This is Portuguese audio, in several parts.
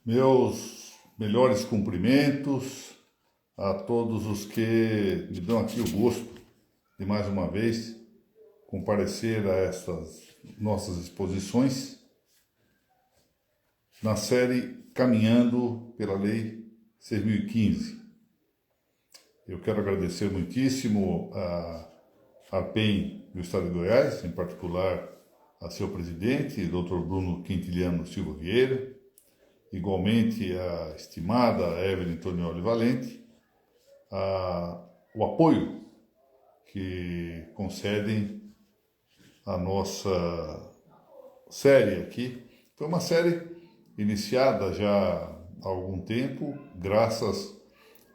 Meus melhores cumprimentos a todos os que me dão aqui o gosto de mais uma vez comparecer a estas nossas exposições na série Caminhando pela Lei 6.015. Eu quero agradecer muitíssimo a APEM do Estado de Goiás, em particular a seu presidente, Dr. Bruno Quintiliano Silva Vieira, igualmente a estimada Evelyn Tonioli Valente, o apoio que concedem à nossa série aqui. Foi uma série iniciada já há algum tempo, graças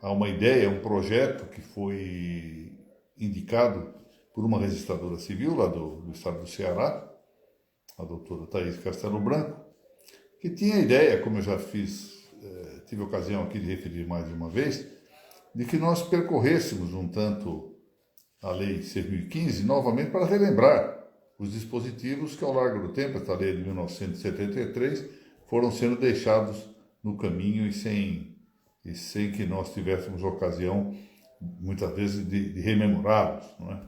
a uma ideia, um projeto que foi indicado por uma registradora civil lá do estado do Ceará, a doutora Thaís Castelo Branco, que tinha a ideia, como eu já tive ocasião aqui de referir mais de uma vez, de que nós percorrêssemos um tanto a Lei 6.015 novamente para relembrar os dispositivos que ao largo do tempo, esta lei de 1973, foram sendo deixados no caminho e sem que nós tivéssemos ocasião, muitas vezes, de rememorá-los, não é?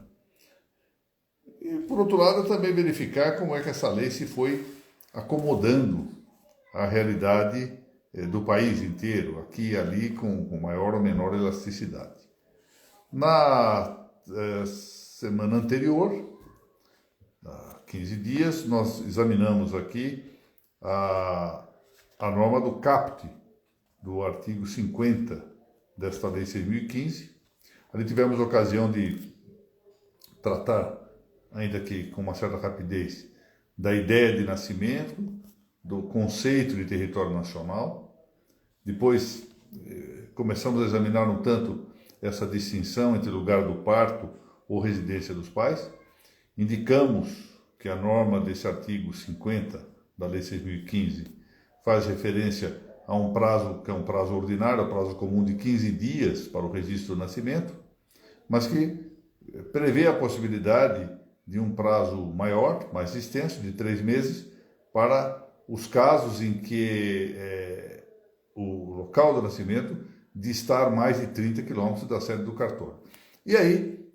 E, por outro lado, também verificar como é que essa lei se foi acomodando à realidade do país inteiro, aqui e ali, com maior ou menor elasticidade. Na semana anterior, há 15 dias, nós examinamos aqui a norma do caput, do artigo 50 desta Lei 6.015. Ali tivemos a ocasião de tratar, ainda que com uma certa rapidez, da ideia de nascimento, do conceito de território nacional. Depois começamos a examinar um tanto essa distinção entre lugar do parto ou residência dos pais. Indicamos que a norma desse artigo 50 da Lei 6.015 faz referência a um prazo que é um prazo ordinário, um prazo comum de 15 dias para o registro do nascimento, mas que prevê a possibilidade de um prazo maior, mais extenso, de 3 meses, para os casos em que o local do nascimento distar mais de 30 quilômetros da sede do cartório. E aí,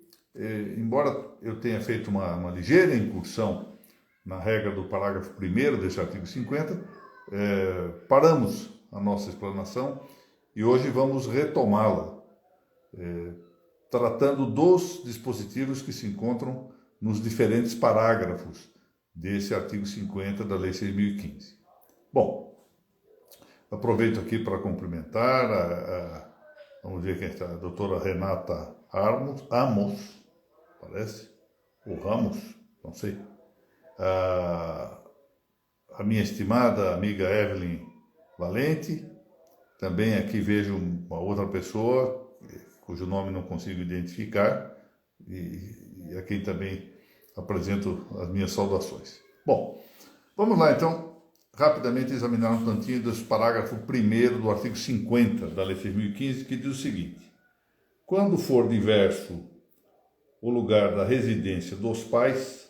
embora eu tenha feito uma ligeira incursão na regra do parágrafo 1º desse artigo 50, paramos a nossa explanação e hoje vamos retomá-la, tratando dos dispositivos que se encontram nos diferentes parágrafos desse artigo 50 da Lei 6.015. Bom, aproveito aqui para cumprimentar vamos ver quem está, a doutora Renata Amos, parece, ou Ramos, não sei, a minha estimada amiga Evelyn Valente. Também aqui vejo uma outra pessoa, cujo nome não consigo identificar, e a quem também apresento as minhas saudações. Bom, vamos lá então, rapidamente examinar um tantinho desse parágrafo 1º do artigo 50 da Lei 6.015, que diz o seguinte: quando for diverso o lugar da residência dos pais,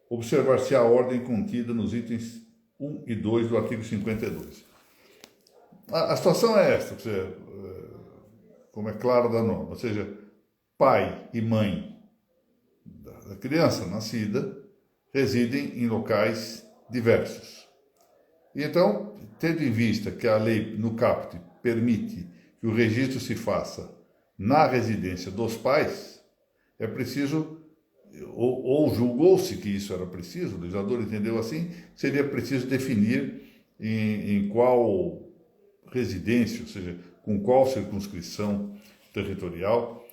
observar-se a ordem contida nos itens 1 e 2 do artigo 52. A situação é esta, como é claro da norma, ou seja, pai e mãe da criança nascida residem em locais diversos. E então, tendo em vista que a lei no caput permite que o registro se faça na residência dos pais, é preciso, ou julgou-se que isso era preciso, o legislador entendeu assim, seria preciso definir em qual residência, ou seja, com qual circunscrição territorial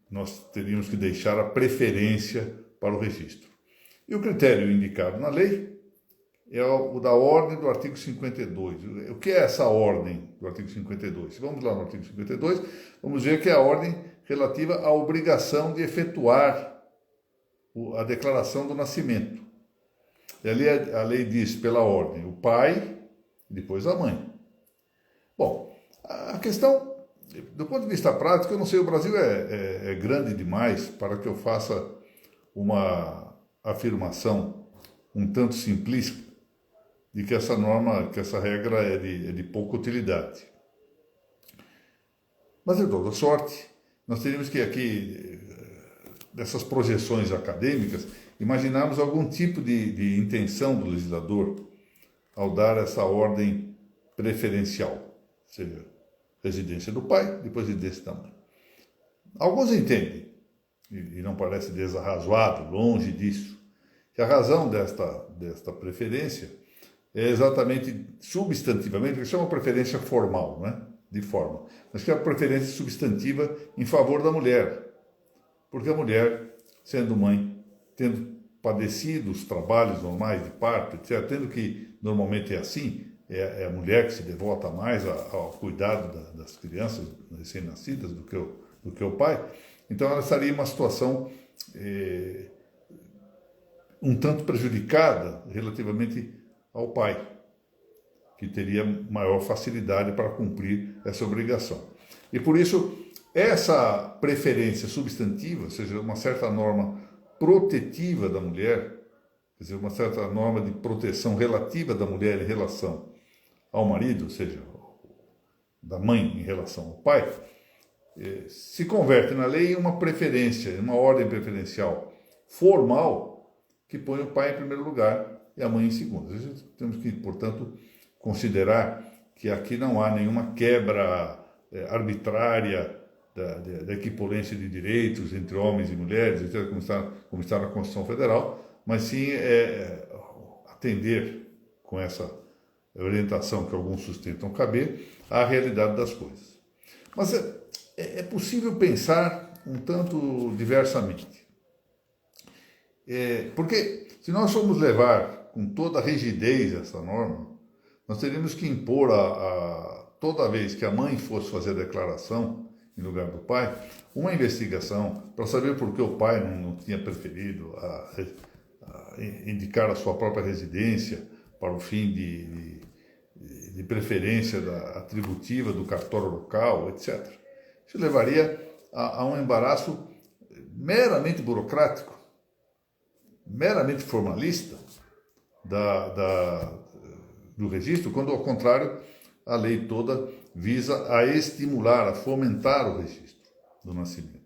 nós teríamos que deixar a preferência para o registro. E o critério indicado na lei é o da ordem do artigo 52. O que é essa ordem do artigo 52? Vamos lá no artigo 52, vamos ver que é a ordem relativa à obrigação de efetuar a declaração do nascimento. E ali a lei diz, pela ordem, o pai e depois a mãe. Bom, a questão, do ponto de vista prático, eu não sei, o Brasil é grande demais para que eu faça uma afirmação um tanto simplista, de que essa norma, que essa regra é de pouca utilidade. Mas, de toda sorte, nós teríamos que aqui, dessas projeções acadêmicas, imaginarmos algum tipo de intenção do legislador ao dar essa ordem preferencial, ou seja, residência do pai, depois residência da mãe. Alguns entendem, e não parece desarrazoado, longe disso, que a razão desta preferência é exatamente substantivamente, que chama preferência formal, né? De forma, mas que é a preferência substantiva em favor da mulher, porque a mulher, sendo mãe, tendo padecido os trabalhos normais de parto, etc., tendo que normalmente é assim, é a mulher que se devota mais ao cuidado das crianças recém-nascidas do que o pai, então ela estaria em uma situação um tanto prejudicada relativamente ao pai, que teria maior facilidade para cumprir essa obrigação. E por isso, essa preferência substantiva, ou seja, uma certa norma protetiva da mulher, quer dizer, uma certa norma de proteção relativa da mulher em relação ao marido, ou seja, da mãe em relação ao pai, se converte na lei em uma preferência, em uma ordem preferencial formal que põe o pai em primeiro lugar e a mãe em segundo. Temos que, portanto, considerar que aqui não há nenhuma quebra arbitrária da equivalência de direitos entre homens e mulheres, etc., como está na Constituição Federal, mas sim atender com essa orientação que alguns sustentam caber à realidade das coisas. Mas é possível pensar um tanto diversamente. Porque se nós formos levar com toda a rigidez essa norma, nós teríamos que impor toda vez que a mãe fosse fazer a declaração em lugar do pai, uma investigação para saber por que o pai não tinha preferido indicar a sua própria residência para o fim de preferência atributiva do cartório local, etc. Isso levaria a um embaraço meramente burocrático, meramente formalista do registro, quando, ao contrário, a lei toda visa a estimular, a fomentar o registro do nascimento.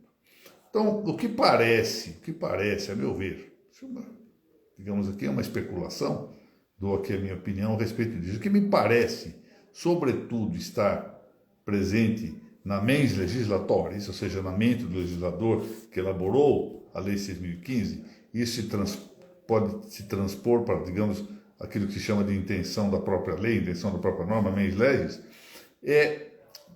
Então, o que parece, a meu ver, digamos aqui, é uma especulação, dou aqui a minha opinião a respeito disso. O que me parece, sobretudo, estar presente na mens legislatoris, ou seja, na mente do legislador que elaborou a Lei 6.015, isso pode se transpor para, digamos, aquilo que se chama de intenção da própria lei, intenção da própria norma, mens legis, é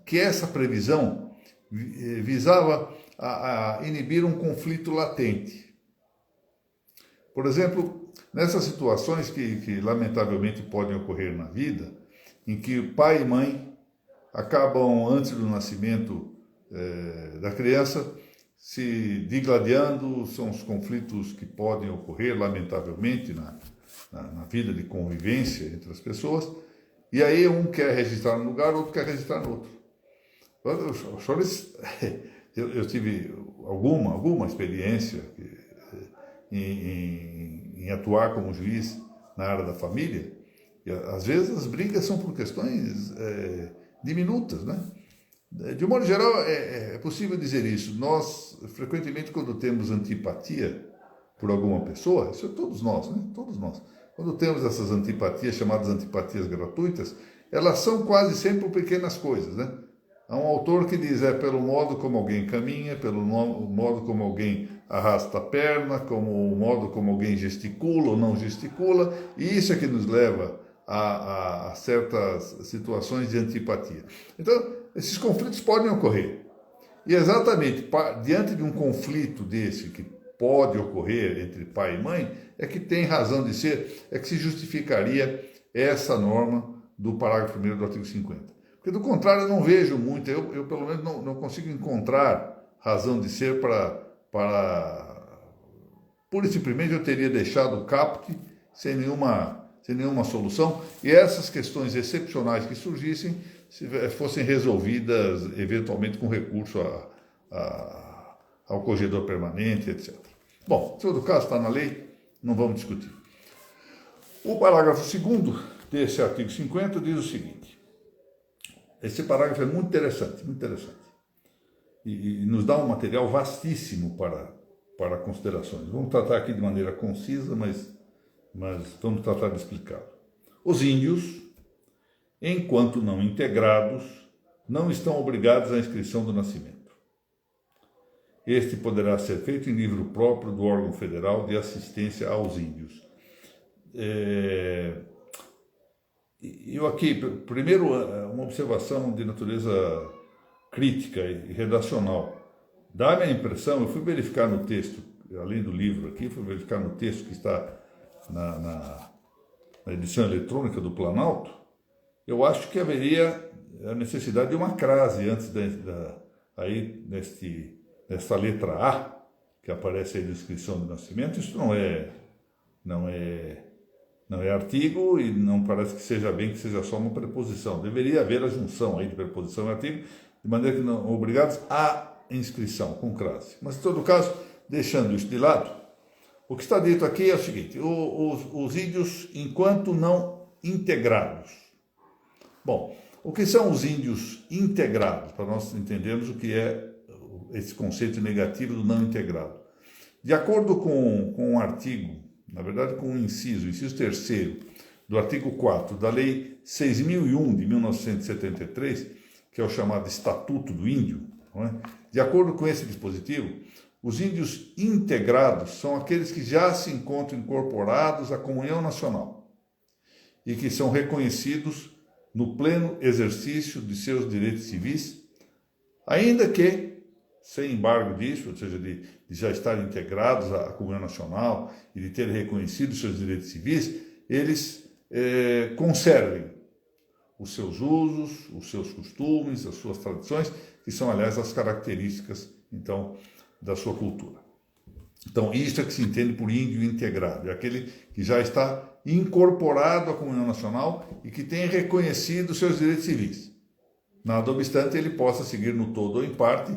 que essa previsão visava a inibir um conflito latente. Por exemplo, nessas situações que lamentavelmente podem ocorrer na vida, em que pai e mãe acabam, antes do nascimento da criança, se digladiando, são os conflitos que podem ocorrer, lamentavelmente, na vida de convivência entre as pessoas, e aí um quer registrar num lugar, outro quer registrar no outro. Eu tive alguma experiência em atuar como juiz na área da família, e às vezes as brigas são por questões diminutas, né? De um modo geral, é possível dizer isso. Nós, frequentemente, quando temos antipatia por alguma pessoa, isso é todos nós, né? Todos nós. Quando temos essas antipatias, chamadas antipatias gratuitas, elas são quase sempre por pequenas coisas, né? Há um autor que diz, pelo modo como alguém caminha, pelo modo como alguém arrasta a perna, como o modo como alguém gesticula ou não gesticula, e isso é que nos leva a certas situações de antipatia. Então, esses conflitos podem ocorrer. E exatamente diante de um conflito desse que pode ocorrer entre pai e mãe, é que tem razão de ser, é que se justificaria essa norma do parágrafo 1º do artigo 50. Porque, do contrário, eu não vejo muito, eu pelo menos não consigo encontrar razão de ser pura e simplesmente eu teria deixado o caput sem nenhuma solução, e essas questões excepcionais que surgissem fossem resolvidas eventualmente com recurso ao corregedor permanente, etc. Bom, se o caso está na lei, não vamos discutir. O parágrafo 2º desse artigo 50 diz o seguinte, esse parágrafo é muito interessante, e nos dá um material vastíssimo para considerações. Vamos tratar aqui de maneira concisa, mas vamos tratar de explicá-lo. Os índios, enquanto não integrados, não estão obrigados à inscrição do nascimento. Este poderá ser feito em livro próprio do órgão federal de assistência aos índios. Eu aqui, primeiro, uma observação de natureza crítica e redacional. Dá-me a impressão, eu fui verificar no texto, além do livro aqui, fui verificar no texto que está na edição eletrônica do Planalto, eu acho que haveria a necessidade de uma crase antes aí nesta letra A, que aparece aí na descrição do nascimento. Isso não é artigo e não parece que seja bem que seja só uma preposição. Deveria haver a junção aí de preposição e artigo, de maneira que não obrigados à inscrição, com crase. Mas, em todo caso, deixando isso de lado, o que está dito aqui é o seguinte, os índios enquanto não integrados. Bom, o que são os índios integrados, para nós entendermos o que é esse conceito negativo do não integrado. De acordo com um artigo, na verdade com o inciso 3º do artigo 4 da Lei 6.001 de 1973, que é o chamado Estatuto do Índio, não é? De acordo com esse dispositivo, os índios integrados são aqueles que já se encontram incorporados à comunhão nacional e que são reconhecidos no pleno exercício de seus direitos civis, ainda que, sem embargo disso, ou seja, de já estarem integrados à comunhão nacional e de terem reconhecido seus direitos civis, eles conservem os seus usos, os seus costumes, as suas tradições, que são, aliás, as características, então, da sua cultura. Então, isso é que se entende por índio integrado, é aquele que já está incorporado à comunhão nacional e que tem reconhecido seus direitos civis. Nada obstante, ele possa seguir no todo ou em parte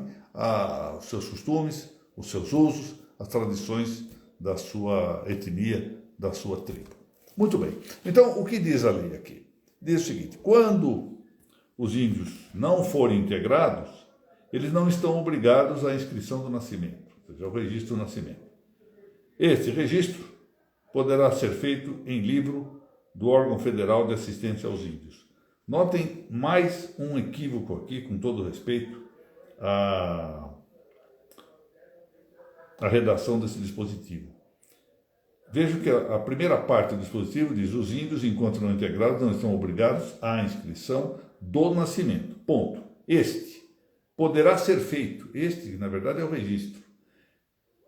os seus costumes, os seus usos, as tradições da sua etnia, da sua tribo. Muito bem. Então, o que diz a lei aqui? Diz o seguinte, quando os índios não forem integrados, eles não estão obrigados à inscrição do nascimento, ou seja, ao registro do nascimento. Este registro poderá ser feito em livro do órgão federal de assistência aos índios. Notem mais um equívoco aqui, com todo respeito à redação desse dispositivo. Vejam que a primeira parte do dispositivo diz: os índios, enquanto não integrados, não estão obrigados à inscrição do nascimento. Ponto. Este poderá ser feito. Este, na verdade, é o registro.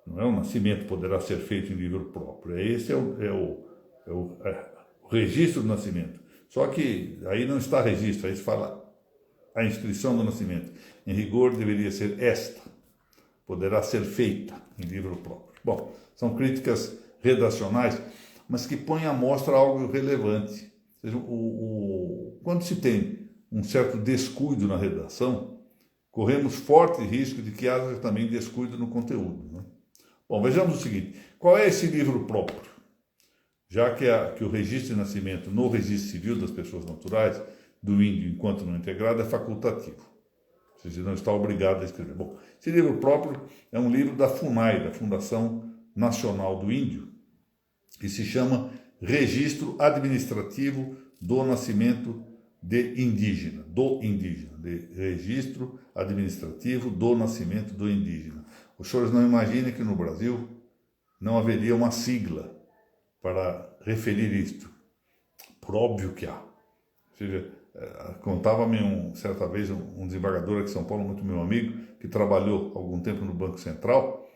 Não é o nascimento, poderá ser feito em livro próprio. Esse é o registro do nascimento. Só que aí não está registro, aí se fala a inscrição do nascimento. Em rigor, deveria ser esta. Poderá ser feita em livro próprio. Bom, são críticas redacionais, mas que põem à mostra algo relevante. Ou seja, quando se tem um certo descuido na redação, corremos forte risco de que haja também descuido no conteúdo, né? Bom, vejamos o seguinte, qual é esse livro próprio? Já que o registro de nascimento no registro civil das pessoas naturais, do índio enquanto não integrado, é facultativo. Ou seja, não está obrigado a escrever. Bom, esse livro próprio é um livro da FUNAI, da Fundação Nacional do Índio, que se chama Registro Administrativo do Nascimento de Indígena, de Registro Administrativo do Nascimento do Indígena. Os senhores não imaginem que no Brasil não haveria uma sigla para referir isto. Por óbvio que há. Ou seja, contava-me certa vez um desembargador aqui em São Paulo, muito meu amigo, que trabalhou algum tempo no Banco Central,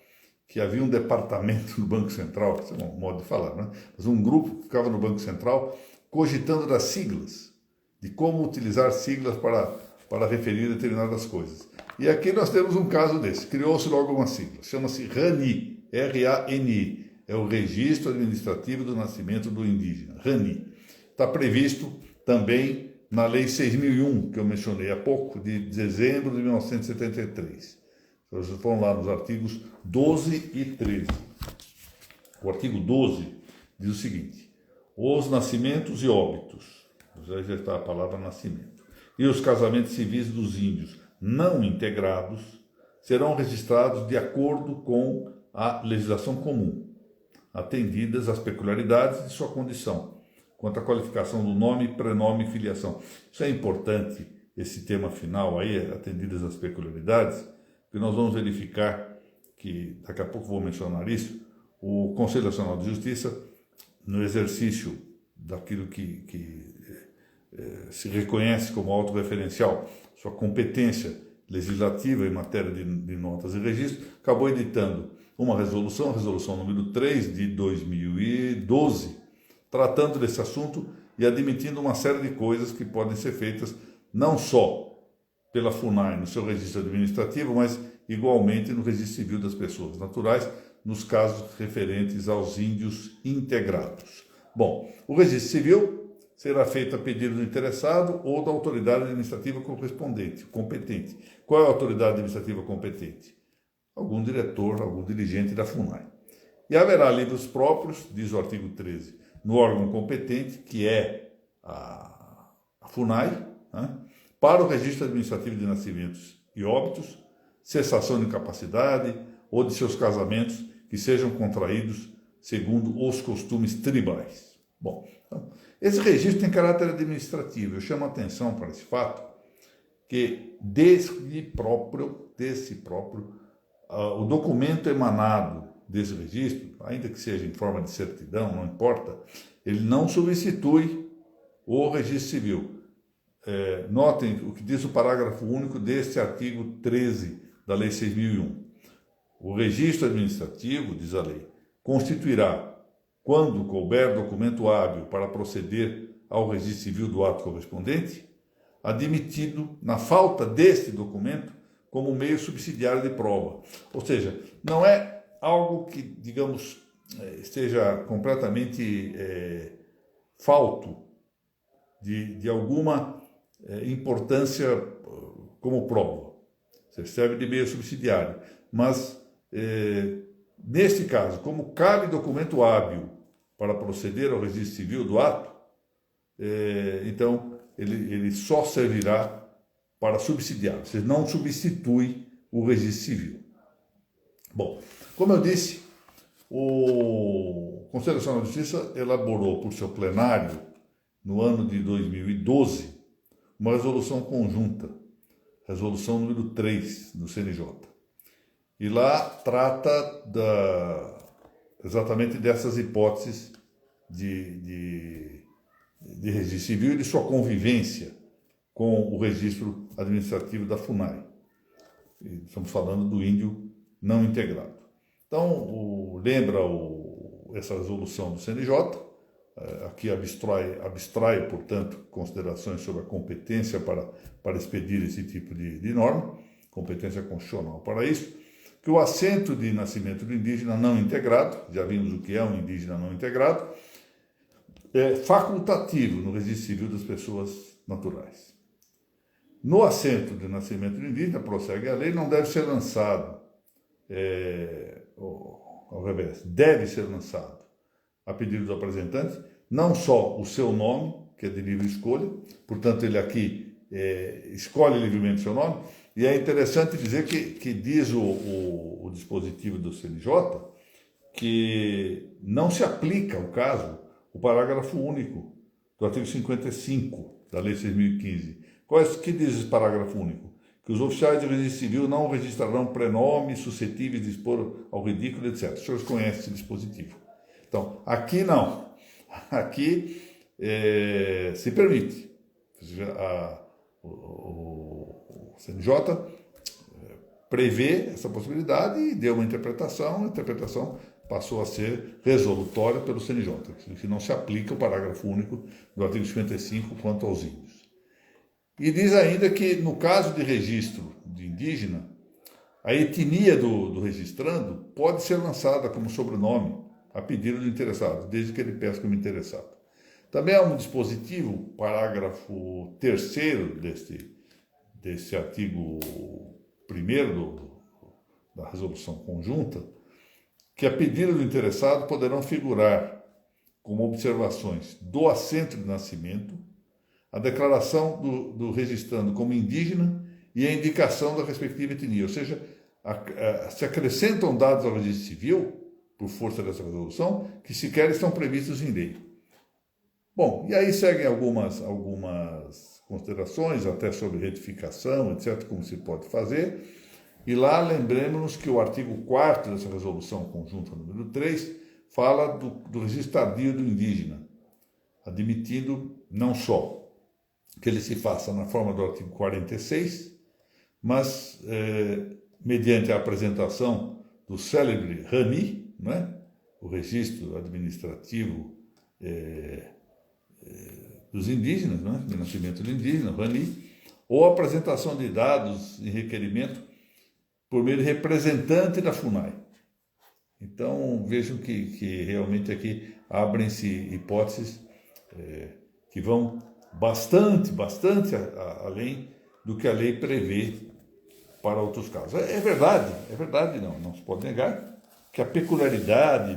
que havia um departamento no Banco Central, esse é um modo de falar, né? Mas um grupo que ficava no Banco Central cogitando das siglas, de como utilizar siglas para referir determinadas coisas. E aqui nós temos um caso desse. Criou-se logo uma sigla, chama-se RANI, R-A-N-I, é o Registro Administrativo do Nascimento do Indígena, RANI. Está previsto também na Lei 6.001, que eu mencionei há pouco, de dezembro de 1973. Vocês vão lá nos artigos 12 e 13. O artigo 12 diz o seguinte: os nascimentos e óbitos, já está a palavra nascimento, e os casamentos civis dos índios não integrados serão registrados de acordo com a legislação comum, atendidas as peculiaridades de sua condição, quanto à qualificação do nome, prenome e filiação. Isso é importante, esse tema final aí, atendidas as peculiaridades, que nós vamos verificar que, daqui a pouco vou mencionar isso, o Conselho Nacional de Justiça, no exercício daquilo que se reconhece como autorreferencial, sua competência legislativa em matéria de notas e registros, acabou editando uma resolução, a resolução número 3 de 2012, tratando desse assunto e admitindo uma série de coisas que podem ser feitas não só pela FUNAI no seu registro administrativo, mas igualmente no registro civil das pessoas naturais, nos casos referentes aos índios integrados. Bom, o registro civil será feito a pedido do interessado ou da autoridade administrativa correspondente, competente. Qual é a autoridade administrativa competente? Algum diretor, algum dirigente da FUNAI. E haverá livros próprios, diz o artigo 13, no órgão competente, que é a FUNAI, né, para o registro administrativo de nascimentos e óbitos, cessação de incapacidade ou de seus casamentos que sejam contraídos segundo os costumes tribais. Bom, então, esse registro tem caráter administrativo. Eu chamo a atenção para esse fato que desse próprio o documento emanado desse registro, ainda que seja em forma de certidão, não importa, ele não substitui o registro civil. Notem o que diz o parágrafo único deste artigo 13 da Lei 6.001. O registro administrativo, diz a lei, constituirá, quando couber documento hábil para proceder ao registro civil do ato correspondente, admitido, na falta deste documento, como meio subsidiário de prova. Ou seja, não é algo que, digamos, esteja completamente falto de alguma importância como prova. Serve de meio subsidiário. Mas, neste caso, como cabe documento hábil para proceder ao registro civil do ato, então ele só servirá para subsidiar, ou seja, não substitui o registro civil. Bom, como eu disse, o Conselho Nacional de Justiça elaborou por seu plenário, no ano de 2012, uma resolução conjunta, resolução número 3 do CNJ. E lá trata exatamente dessas hipóteses de registro civil e de sua convivência com o registro administrativo da FUNAI. Estamos falando do índio não integrado. Então, lembra essa resolução do CNJ, aqui abstrai, portanto, considerações sobre a competência para expedir esse tipo de norma, competência constitucional para isso, que o assento de nascimento do indígena não integrado, já vimos o que é um indígena não integrado, é facultativo no registro civil das pessoas naturais. No assento de nascimento do indígena, prossegue a lei, não deve ser lançado, ao revés, deve ser lançado a pedido do apresentante, não só o seu nome, que é de livre escolha, portanto ele aqui escolhe livremente o seu nome, e é interessante dizer que diz o dispositivo do CNJ que não se aplica ao caso o parágrafo único do artigo 55 da Lei 6.015. Que diz esse parágrafo único? Que os oficiais de registro civil não registrarão prenomes suscetíveis de expor ao ridículo, etc. Os senhores conhecem esse dispositivo. Então, aqui não. Aqui se permite. O CNJ prevê essa possibilidade e deu uma interpretação, a interpretação passou a ser resolutória pelo CNJ, que não se aplica o parágrafo único do artigo 55 quanto aos índios. E diz ainda que, no caso de registro de indígena, a etnia do registrando pode ser lançada como sobrenome a pedido do interessado, desde que ele peça como interessado. Também há um dispositivo, parágrafo 3º desse artigo 1º da resolução conjunta, que a pedido do interessado poderão figurar como observações do assento de nascimento, a declaração do registrando como indígena e a indicação da respectiva etnia. Ou seja, se acrescentam dados ao registro civil, por força dessa resolução, que sequer estão previstos em lei. Bom, e aí seguem algumas considerações, até sobre retificação, etc., como se pode fazer. E lá lembremos-nos que o artigo 4º dessa resolução conjunta número 3 fala do registro tardio do indígena, admitindo não só que ele se faça na forma do artigo 46, mas mediante a apresentação do célebre RANI, né, o registro administrativo dos indígenas, né, de nascimento do indígena, RANI, ou a apresentação de dados em requerimento por meio de representante da FUNAI. Então, vejam que realmente aqui abrem-se hipóteses que vão bastante além do que a lei prevê para outros casos. É verdade, não se pode negar que a peculiaridade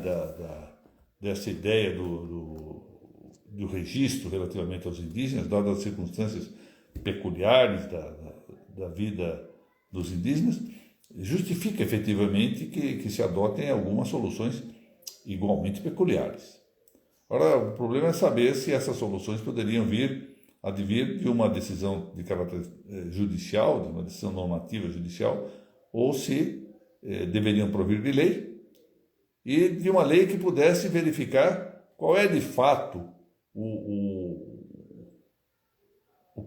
dessa ideia do registro relativamente aos indígenas, dadas as circunstâncias peculiares da vida dos indígenas, justifica efetivamente que se adotem algumas soluções igualmente peculiares. Ora, o problema é saber se essas soluções poderiam advir de uma decisão de caráter judicial, de uma decisão normativa judicial, ou se deveriam provir de lei, e de uma lei que pudesse verificar qual é de fato o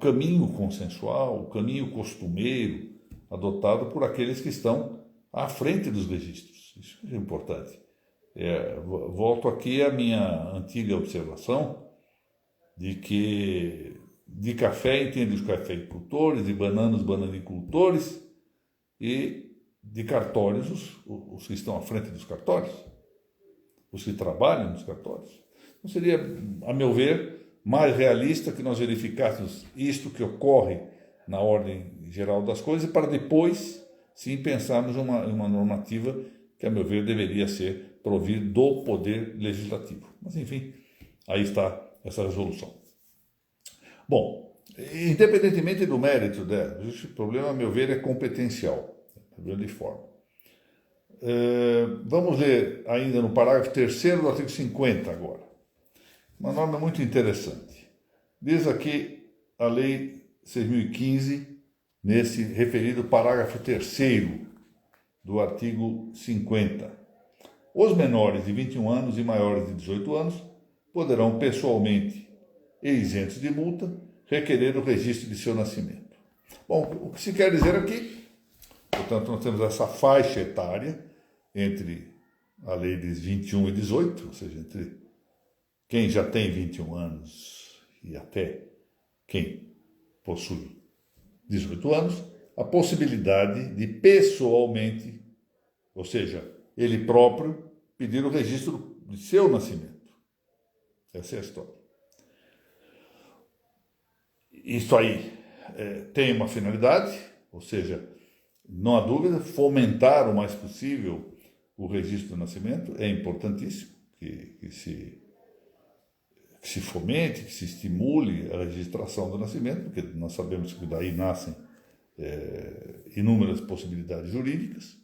caminho consensual, o caminho costumeiro adotado por aqueles que estão à frente dos registros. Isso é importante. Volto aqui à minha antiga observação de que de café entende os cafeicultores, de banana os bananicultores e de cartórios os que estão à frente dos cartórios, os que trabalham nos cartórios. Então seria, a meu ver, mais realista que nós verificássemos isto que ocorre na ordem geral das coisas para depois, sim, pensarmos uma normativa que, a meu ver, deveria ser provida do Poder Legislativo. Mas, enfim, aí está essa resolução. Bom, independentemente do mérito dela, o problema, a meu ver, é competencial, de grande forma. Vamos ler ainda no parágrafo 3º do artigo 50 agora. Uma norma muito interessante. Diz aqui a Lei 6.015, nesse referido parágrafo 3º do artigo 50. Os menores de 21 anos e maiores de 18 anos poderão pessoalmente e isentos de multa requerer o registro de seu nascimento. Bom, o que se quer dizer aqui, portanto, nós temos essa faixa etária entre a lei diz 21 e 18, ou seja, entre quem já tem 21 anos e até quem possui 18 anos, a possibilidade de pessoalmente, ou seja, ele próprio, pedir o registro de seu nascimento. Essa é a história. Isso aí tem uma finalidade, ou seja, não há dúvida, fomentar o mais possível o registro do nascimento, é importantíssimo que se fomente, que se estimule a registração do nascimento, porque nós sabemos que daí nascem inúmeras possibilidades jurídicas,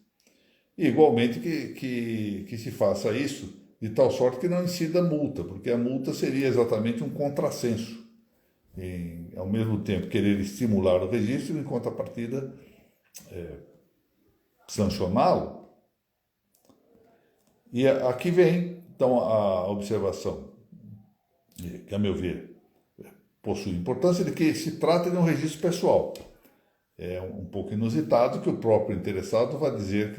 e igualmente que se faça isso de tal sorte que não incida multa, porque a multa seria exatamente um contrassenso, ao mesmo tempo querer estimular o registro e em contrapartida sancioná-lo. E aqui vem então a observação que, a meu ver, possui importância, de que se trata de um registro pessoal. É um pouco inusitado que o próprio interessado vá dizer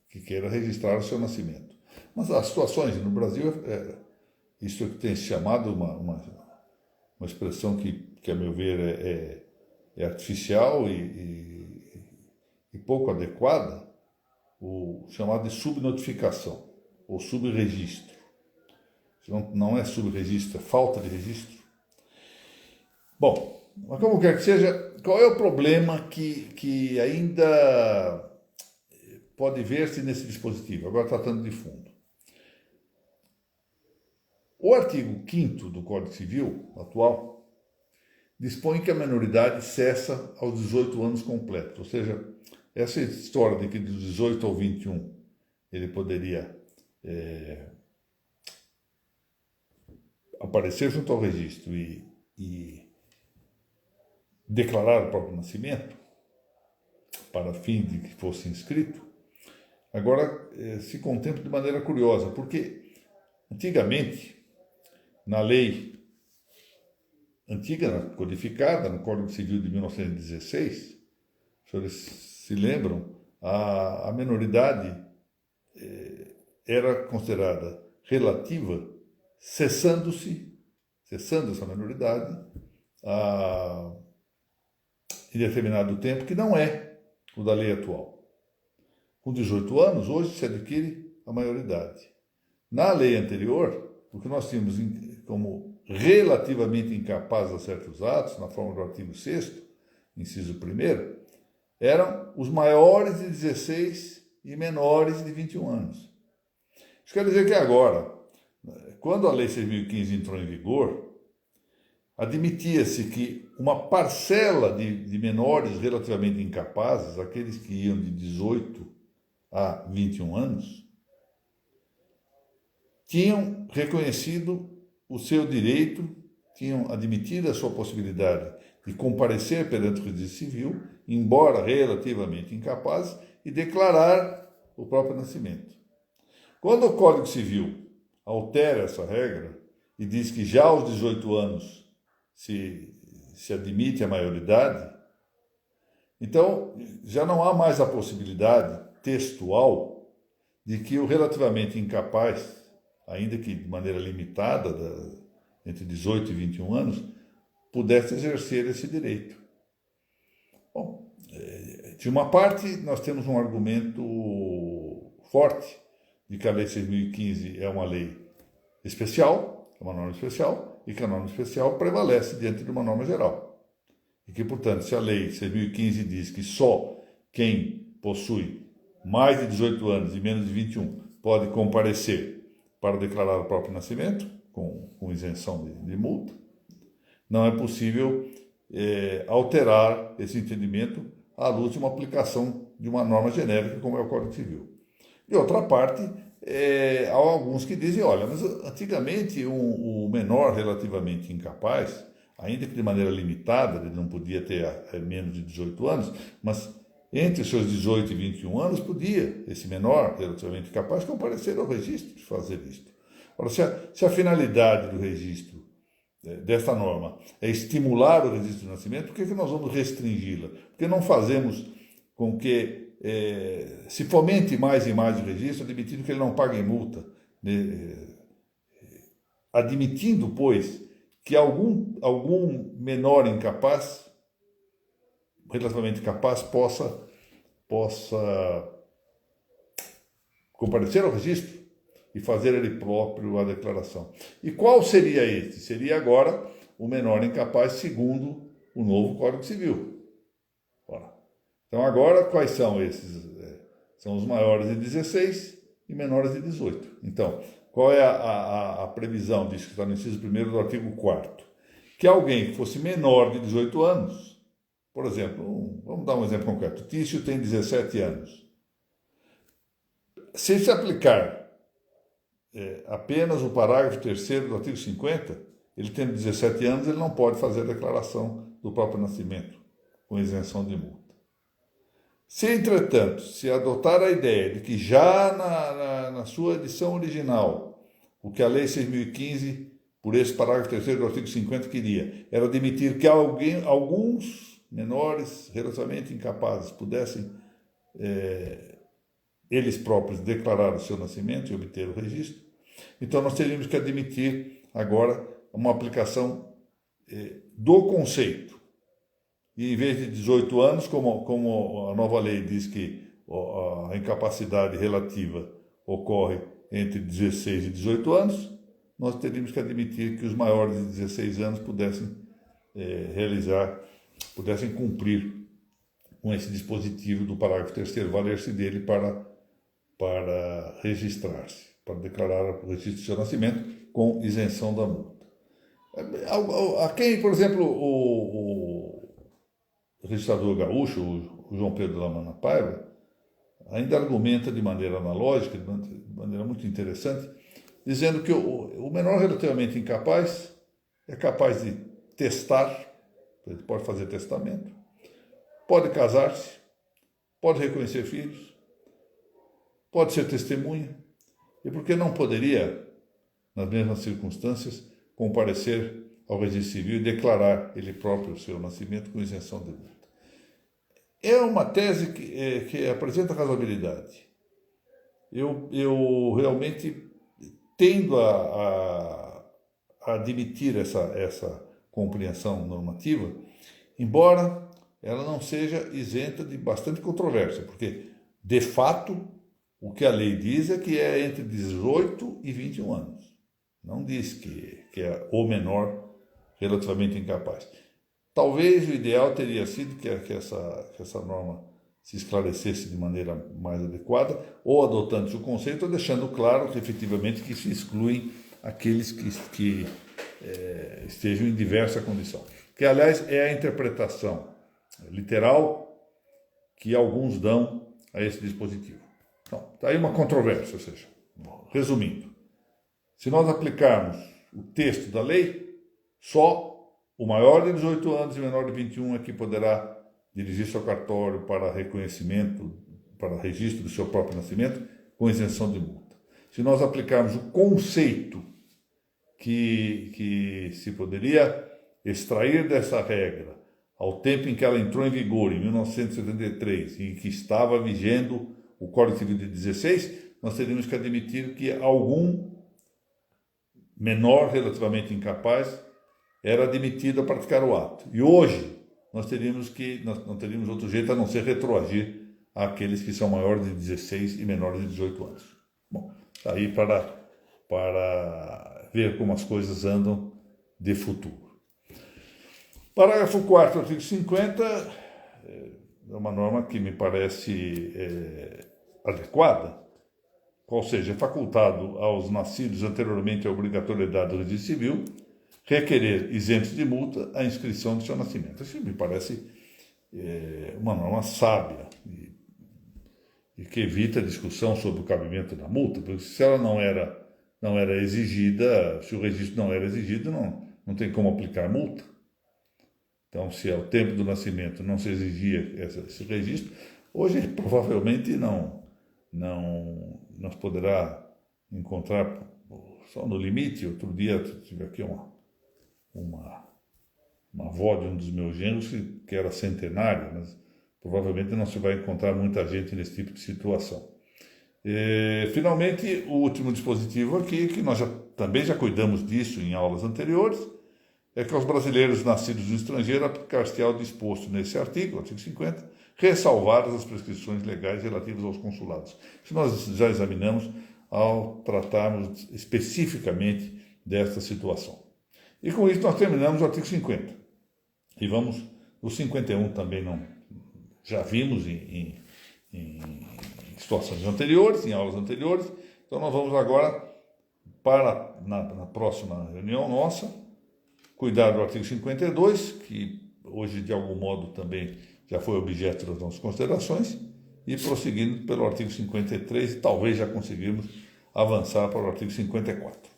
que queira registrar o seu nascimento. Mas as situações no Brasil, isso que tem se chamado uma expressão que, a meu ver, é artificial e pouco adequada, o chamado de subnotificação, ou subregistro. Não é subregistro, é falta de registro. Bom, mas como quer que seja, qual é o problema que ainda pode ver-se nesse dispositivo, agora tratando de fundo? O artigo 5º do Código Civil atual dispõe que a menoridade cessa aos 18 anos completos, ou seja, essa história de que dos 18 ao 21 ele poderia aparecer junto ao registro e declarar o próprio nascimento, para fim de que fosse inscrito, agora se contempla de maneira curiosa, porque antigamente, na lei antiga, codificada no Código Civil de 1916, os senhores se lembram, a menoridade era considerada relativa, cessando essa menoridade em determinado tempo, que não é o da lei atual. Com 18 anos, hoje se adquire a maioridade. Na lei anterior, o que nós tínhamos como relativamente incapaz a certos atos, na forma do artigo 6º, inciso 1º, eram os maiores de 16 e menores de 21 anos. Isso quer dizer que agora, quando a Lei 6.015 entrou em vigor, admitia-se que uma parcela de menores relativamente incapazes, aqueles que iam de 18 a 21 anos, tinham reconhecido o seu direito, tinham admitido a sua possibilidade de comparecer perante o registro civil, embora relativamente incapazes, e declarar o próprio nascimento. Quando o Código Civil altera essa regra e diz que já aos 18 anos se admite a maioridade, então já não há mais a possibilidade textual de que o relativamente incapaz, ainda que de maneira limitada, entre 18 e 21 anos, pudesse exercer esse direito. Bom, de uma parte, nós temos um argumento forte de que a Lei 6.015 é uma lei especial, é uma norma especial, e que a norma especial prevalece diante de uma norma geral. E que, portanto, se a Lei 6.015 diz que só quem possui mais de 18 anos e menos de 21 pode comparecer para declarar o próprio nascimento, com isenção de multa, não é possível alterar esse entendimento à luz de uma aplicação de uma norma genérica, como é o Código Civil. De outra parte, há alguns que dizem, olha, mas antigamente o menor relativamente incapaz, ainda que de maneira limitada, ele não podia ter menos de 18 anos, mas entre os seus 18 e 21 anos podia, esse menor relativamente incapaz, comparecer ao registro de fazer isto. Ora, se a finalidade do registro desta norma é estimular o registro de nascimento, por que nós vamos restringi-la? Por que não fazemos com que se fomente mais e mais o registro, admitindo que ele não pague multa, admitindo, pois, que algum menor incapaz, relativamente capaz, possa comparecer ao registro e fazer ele próprio a declaração. E qual seria este? Seria agora o menor incapaz segundo o novo Código Civil. Ora, então agora quais são esses? São os maiores de 16 e menores de 18. Então, qual é a previsão disso que está no inciso 1º do artigo 4º? Que alguém que fosse menor de 18 anos, por exemplo, vamos dar um exemplo concreto, Tício tem 17 anos. Se aplicar apenas o parágrafo 3º do artigo 50, ele tendo 17 anos, ele não pode fazer a declaração do próprio nascimento, com isenção de multa. Se, entretanto, se adotar a ideia de que já na sua edição original, o que a Lei 6.015, por esse parágrafo 3º do artigo 50 queria, era admitir que alguns menores relativamente incapazes pudessem eles próprios declarar o seu nascimento e obter o registro, então nós teríamos que admitir agora uma aplicação do conceito. E em vez de 18 anos, como a nova lei diz que a incapacidade relativa ocorre entre 16 e 18 anos, nós teríamos que admitir que os maiores de 16 anos pudessem pudessem cumprir com esse dispositivo do parágrafo 3º, valer-se dele para registrar-se, para declarar o registro do seu nascimento, com isenção da multa. A quem, por exemplo, o registrador gaúcho, o João Pedro Lamana Paiva, ainda argumenta de maneira analógica, de maneira muito interessante, dizendo que o menor relativamente incapaz é capaz de testar, ele pode fazer testamento, pode casar-se, pode reconhecer filhos, pode ser testemunha, e por que não poderia, nas mesmas circunstâncias, comparecer ao registro civil e declarar ele próprio o seu nascimento com isenção de multa? É uma tese que apresenta razoabilidade. Eu realmente tendo a admitir essa compreensão normativa, embora ela não seja isenta de bastante controvérsia, porque, de fato, o que a lei diz é que é entre 18 e 21 anos. Não diz que é o menor relativamente incapaz. Talvez o ideal teria sido que essa norma se esclarecesse de maneira mais adequada, ou adotando o conceito, ou deixando claro que efetivamente que se excluem aqueles que estejam em diversa condição. Que, aliás, é a interpretação literal que alguns dão a esse dispositivo. Então, está aí uma controvérsia, ou seja, resumindo, se nós aplicarmos o texto da lei, só o maior de 18 anos e o menor de 21 é que poderá dirigir-se ao cartório para reconhecimento, para registro do seu próprio nascimento, com isenção de multa. Se nós aplicarmos o conceito que se poderia extrair dessa regra ao tempo em que ela entrou em vigor, em 1973, e que estava vigendo o Código Civil de 16, nós teríamos que admitir que algum menor relativamente incapaz era admitido a praticar o ato. E hoje nós não teríamos outro jeito a não ser retroagir àqueles que são maiores de 16 e menores de 18 anos. Bom, está aí para ver como as coisas andam de futuro. Parágrafo 4º, artigo 50, é uma norma que me parece adequada, qual seja, é facultado aos nascidos anteriormente à obrigatoriedade do registro civil requerer isentos de multa a inscrição do seu nascimento. Isso me parece uma norma sábia e que evita a discussão sobre o cabimento da multa, porque se ela não era exigida, se o registro não era exigido, não tem como aplicar multa. Então, se ao tempo do nascimento não se exigia esse registro, hoje provavelmente não se poderá encontrar só no limite. Outro dia tive aqui uma avó de um dos meus genros que era centenária, mas provavelmente não se vai encontrar muita gente nesse tipo de situação. Finalmente, o último dispositivo aqui, que nós também já cuidamos disso em aulas anteriores, é que aos brasileiros nascidos no estrangeiro aplicar-se-á o disposto nesse artigo 50, ressalvadas as prescrições legais relativas aos consulados. Isso nós já examinamos ao tratarmos especificamente desta situação. E com isso nós terminamos o artigo 50. E vamos, o 51 também já vimos em situações anteriores, em aulas anteriores. Então nós vamos agora, na próxima reunião nossa, cuidar do artigo 52, que hoje de algum modo também já foi objeto das nossas considerações, e prosseguindo pelo artigo 53, e talvez já conseguimos avançar para o artigo 54.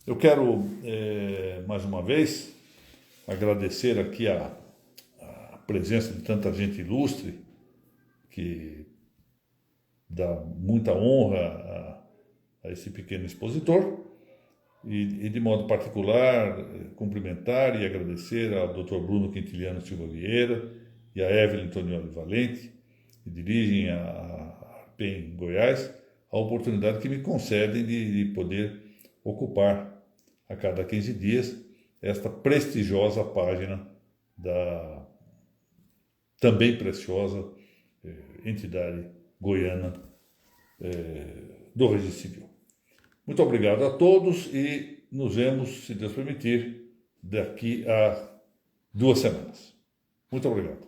Eu quero, mais uma vez, agradecer aqui a presença de tanta gente ilustre, que dá muita honra a esse pequeno expositor, e de modo particular, cumprimentar e agradecer ao Dr. Bruno Quintiliano Silva Vieira e a Evelyn Tonioli Valente, que dirigem a ARPEM Goiás, a oportunidade que me concedem de poder ocupar a cada 15 dias esta prestigiosa página da também preciosa entidade goiana do Registro Civil. Muito obrigado a todos e nos vemos, se Deus permitir, daqui a 2 semanas. Muito obrigado.